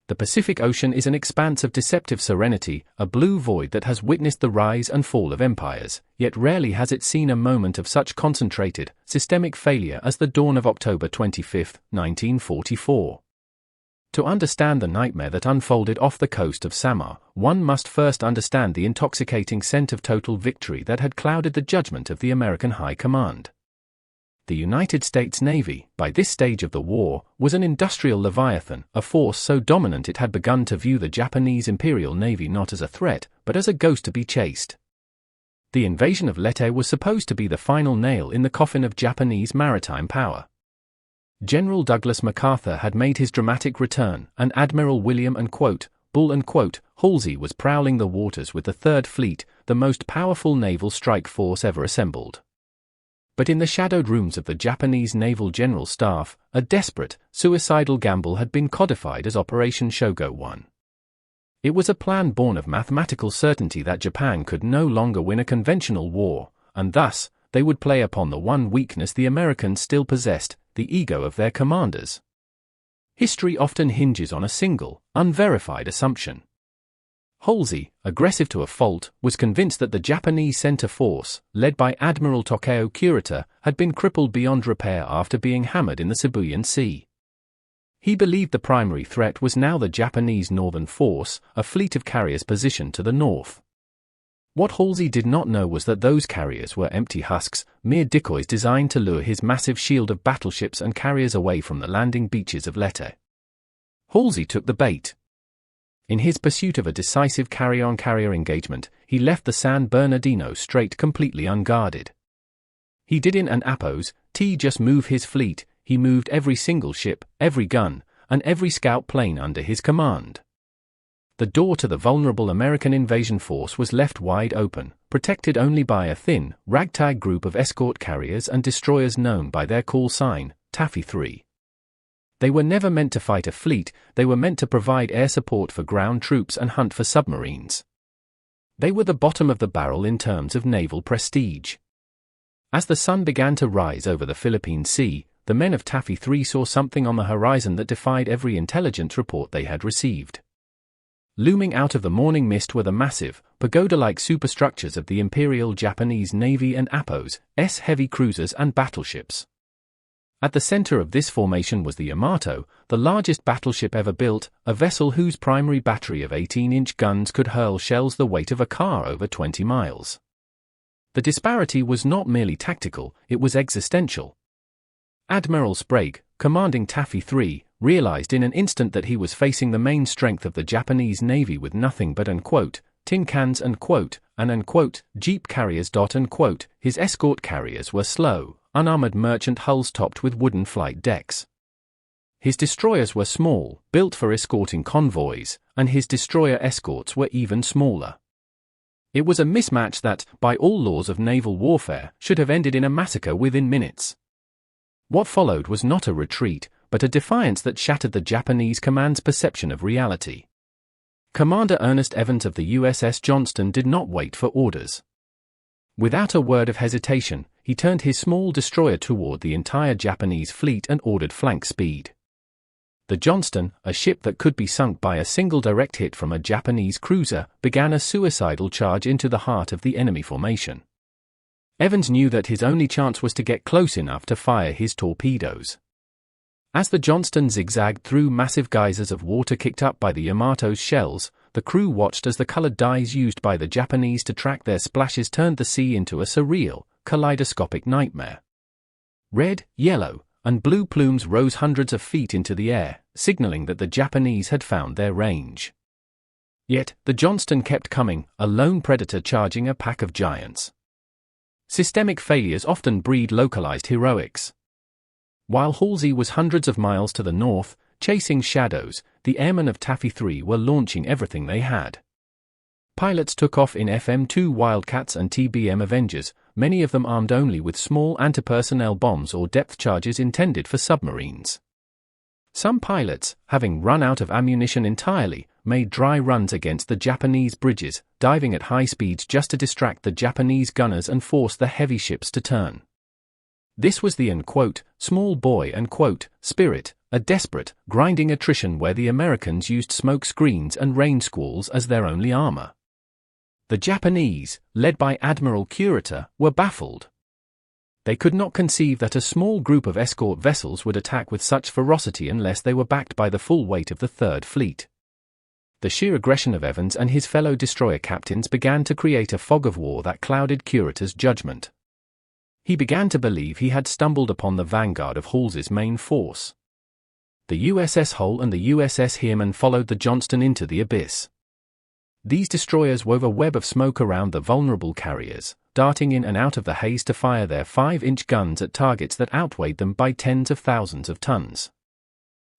The Pacific Ocean is an expanse of deceptive serenity, a blue void that has witnessed the rise and fall of empires, yet rarely has it seen a moment of such concentrated, systemic failure as the dawn of October 25, 1944. To understand the nightmare that unfolded off the coast of Samar, one must first understand the intoxicating scent of total victory that had clouded the judgment of the American High Command. The United States Navy, by this stage of the war, was an industrial leviathan, a force so dominant it had begun to view the Japanese Imperial Navy not as a threat, but as a ghost to be chased. The invasion of Leyte was supposed to be the final nail in the coffin of Japanese maritime power. General Douglas MacArthur had made his dramatic return, and Admiral William Bull Halsey was prowling the waters with the Third Fleet, the most powerful naval strike force ever assembled. But in the shadowed rooms of the Japanese Naval General Staff, a desperate, suicidal gamble had been codified as Operation Sho-Go 1. It was a plan born of mathematical certainty that Japan could no longer win a conventional war, and thus, they would play upon the one weakness the Americans still possessed, the ego of their commanders. History often hinges on a single, unverified assumption. Halsey, aggressive to a fault, was convinced that the Japanese center force, led by Admiral Tokyo Kurita, had been crippled beyond repair after being hammered in the Sibuyan Sea. He believed the primary threat was now the Japanese Northern Force, a fleet of carriers positioned to the north. What Halsey did not know was that those carriers were empty husks, mere decoys designed to lure his massive shield of battleships and carriers away from the landing beaches of Leyte. Halsey took the bait. In his pursuit of a decisive carrier-on-carrier engagement, he left the San Bernardino Strait completely unguarded. He didn't just move his fleet, he moved every single ship, every gun, and every scout plane under his command. The door to the vulnerable American invasion force was left wide open, protected only by a thin, ragtag group of escort carriers and destroyers known by their call sign, Taffy 3. They were never meant to fight a fleet, they were meant to provide air support for ground troops and hunt for submarines. They were the bottom of the barrel in terms of naval prestige. As the sun began to rise over the Philippine Sea, the men of Taffy 3 saw something on the horizon that defied every intelligence report they had received. Looming out of the morning mist were the massive, pagoda-like superstructures of the Imperial Japanese Navy and APO's, heavy cruisers and battleships. At the center of this formation was the Yamato, the largest battleship ever built, a vessel whose primary battery of 18-inch guns could hurl shells the weight of a car over 20 miles. The disparity was not merely tactical, it was existential. Admiral Sprague, commanding Taffy 3, realized in an instant that he was facing the main strength of the Japanese Navy with nothing but tin cans and jeep carriers. His escort carriers were slow, unarmored merchant hulls topped with wooden flight decks. His destroyers were small, built for escorting convoys, and his destroyer escorts were even smaller. It was a mismatch that, by all laws of naval warfare, should have ended in a massacre within minutes. What followed was not a retreat, but a defiance that shattered the Japanese command's perception of reality. Commander Ernest Evans of the USS Johnston did not wait for orders. Without a word of hesitation, he turned his small destroyer toward the entire Japanese fleet and ordered flank speed. The Johnston, a ship that could be sunk by a single direct hit from a Japanese cruiser, began a suicidal charge into the heart of the enemy formation. Evans knew that his only chance was to get close enough to fire his torpedoes. As the Johnston zigzagged through massive geysers of water kicked up by the Yamato's shells, the crew watched as the colored dyes used by the Japanese to track their splashes turned the sea into a surreal, kaleidoscopic nightmare. Red, yellow, and blue plumes rose hundreds of feet into the air, signaling that the Japanese had found their range. Yet, the Johnston kept coming, a lone predator charging a pack of giants. Systemic failures often breed localized heroics. While Halsey was hundreds of miles to the north, chasing shadows, the airmen of Taffy 3 were launching everything they had. Pilots took off in FM-2 Wildcats and TBM Avengers, many of them armed only with small anti-personnel bombs or depth charges intended for submarines. Some pilots, having run out of ammunition entirely, made dry runs against the Japanese bridges, diving at high speeds just to distract the Japanese gunners and force the heavy ships to turn. This was the small boy spirit, a desperate, grinding attrition where the Americans used smoke screens and rain squalls as their only armor. The Japanese, led by Admiral Kurita, were baffled. They could not conceive that a small group of escort vessels would attack with such ferocity unless they were backed by the full weight of the Third Fleet. The sheer aggression of Evans and his fellow destroyer captains began to create a fog of war that clouded Kurita's judgment. He began to believe he had stumbled upon the vanguard of Halsey's main force. The USS Hull and the USS Heermann followed the Johnston into the abyss. These destroyers wove a web of smoke around the vulnerable carriers, darting in and out of the haze to fire their 5-inch guns at targets that outweighed them by tens of thousands of tons.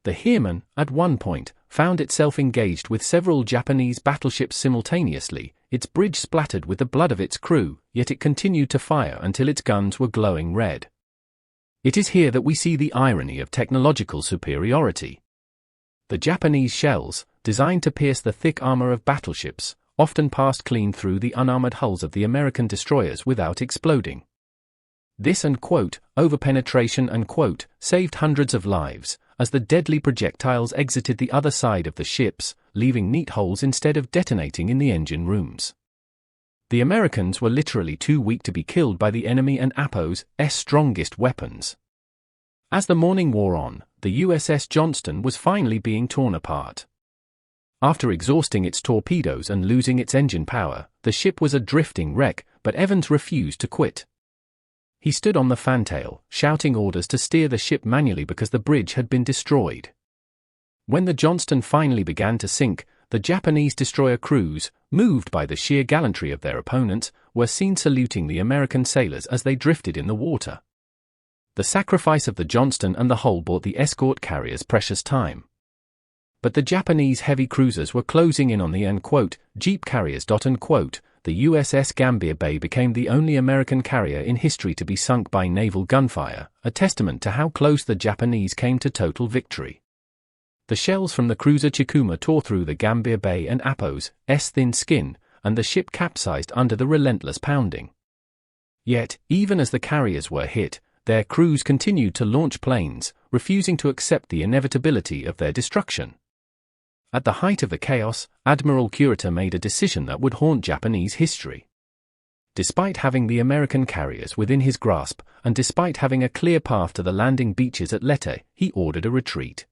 The Heermann, at one point, found itself engaged with several Japanese battleships simultaneously, its bridge splattered with the blood of its crew, yet it continued to fire until its guns were glowing red. It is here that we see the irony of technological superiority. The Japanese shells, designed to pierce the thick armor of battleships, often passed clean through the unarmored hulls of the American destroyers without exploding. This overpenetration saved hundreds of lives, as the deadly projectiles exited the other side of the ships, leaving neat holes instead of detonating in the engine rooms. The Americans were literally too weak to be killed by the enemy and Appo's strongest weapons. As the morning wore on, the USS Johnston was finally being torn apart. After exhausting its torpedoes and losing its engine power, the ship was a drifting wreck, but Evans refused to quit. He stood on the fantail, shouting orders to steer the ship manually because the bridge had been destroyed. When the Johnston finally began to sink, the Japanese destroyer crews, moved by the sheer gallantry of their opponents, were seen saluting the American sailors as they drifted in the water. The sacrifice of the Johnston and the Hull bought the escort carriers precious time. But the Japanese heavy cruisers were closing in on the jeep carriers. The USS Gambier Bay became the only American carrier in history to be sunk by naval gunfire, a testament to how close the Japanese came to total victory. The shells from the cruiser Chikuma tore through the Gambier Bay and Appo's thin skin, and the ship capsized under the relentless pounding. Yet, even as the carriers were hit, their crews continued to launch planes, refusing to accept the inevitability of their destruction. At the height of the chaos, Admiral Kurita made a decision that would haunt Japanese history. Despite having the American carriers within his grasp, and despite having a clear path to the landing beaches at Leyte, he ordered a retreat.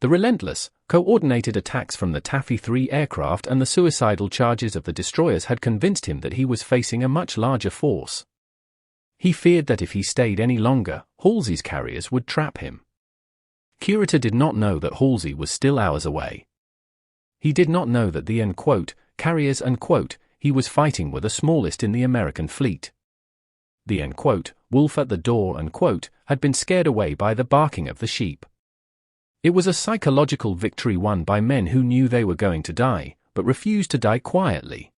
The relentless, coordinated attacks from the Taffy 3 aircraft and the suicidal charges of the destroyers had convinced him that he was facing a much larger force. He feared that if he stayed any longer, Halsey's carriers would trap him. Kurita did not know that Halsey was still hours away. He did not know that the carriers he was fighting were the smallest in the American fleet. The wolf at the door had been scared away by the barking of the sheep. It was a psychological victory won by men who knew they were going to die, but refused to die quietly.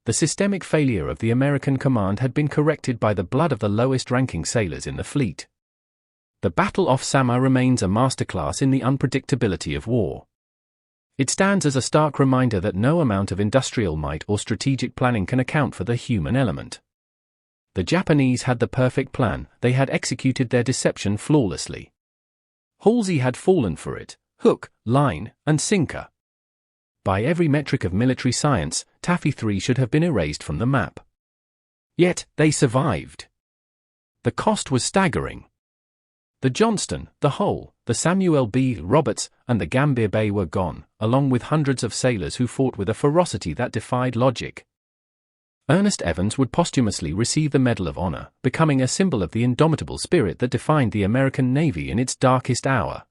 The systemic failure of the American command had been corrected by the blood of the lowest-ranking sailors in the fleet. The Battle off Samar remains a masterclass in the unpredictability of war. It stands as a stark reminder that no amount of industrial might or strategic planning can account for the human element. The Japanese had the perfect plan, they had executed their deception flawlessly. Halsey had fallen for it, hook, line, and sinker. By every metric of military science, Taffy 3 should have been erased from the map. Yet, they survived. The cost was staggering. The Johnston, the Hull, the Samuel B. Roberts, and the Gambier Bay were gone, along with hundreds of sailors who fought with a ferocity that defied logic. Ernest Evans would posthumously receive the Medal of Honor, becoming a symbol of the indomitable spirit that defined the American Navy in its darkest hour.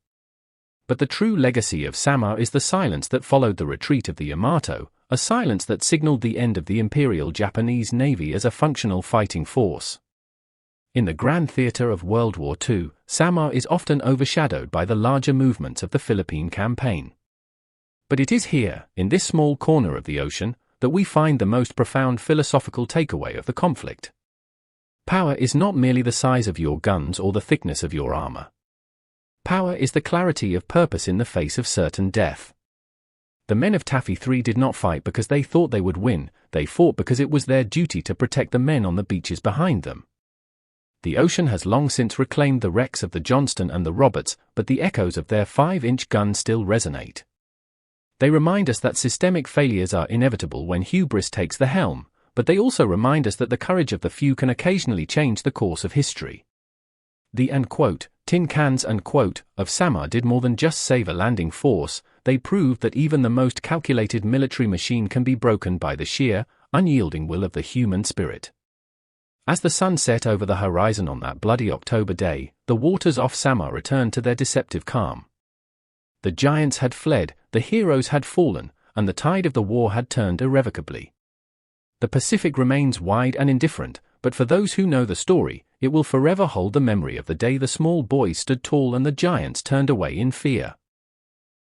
But the true legacy of Samar is the silence that followed the retreat of the Yamato, a silence that signaled the end of the Imperial Japanese Navy as a functional fighting force. In the grand theater of World War II, Samar is often overshadowed by the larger movements of the Philippine campaign. But it is here, in this small corner of the ocean, that we find the most profound philosophical takeaway of the conflict. Power is not merely the size of your guns or the thickness of your armor. Power is the clarity of purpose in the face of certain death. The men of Taffy 3 did not fight because they thought they would win, they fought because it was their duty to protect the men on the beaches behind them. The ocean has long since reclaimed the wrecks of the Johnston and the Roberts, but the echoes of their 5-inch gun still resonate. They remind us that systemic failures are inevitable when hubris takes the helm, but they also remind us that the courage of the few can occasionally change the course of history. The tin cans of Samar did more than just save a landing force. They proved that even the most calculated military machine can be broken by the sheer, unyielding will of the human spirit. As the sun set over the horizon on that bloody October day, the waters off Samar returned to their deceptive calm. The giants had fled, the heroes had fallen, and the tide of the war had turned irrevocably. The Pacific remains wide and indifferent, but for those who know the story, it will forever hold the memory of the day the small boys stood tall and the giants turned away in fear.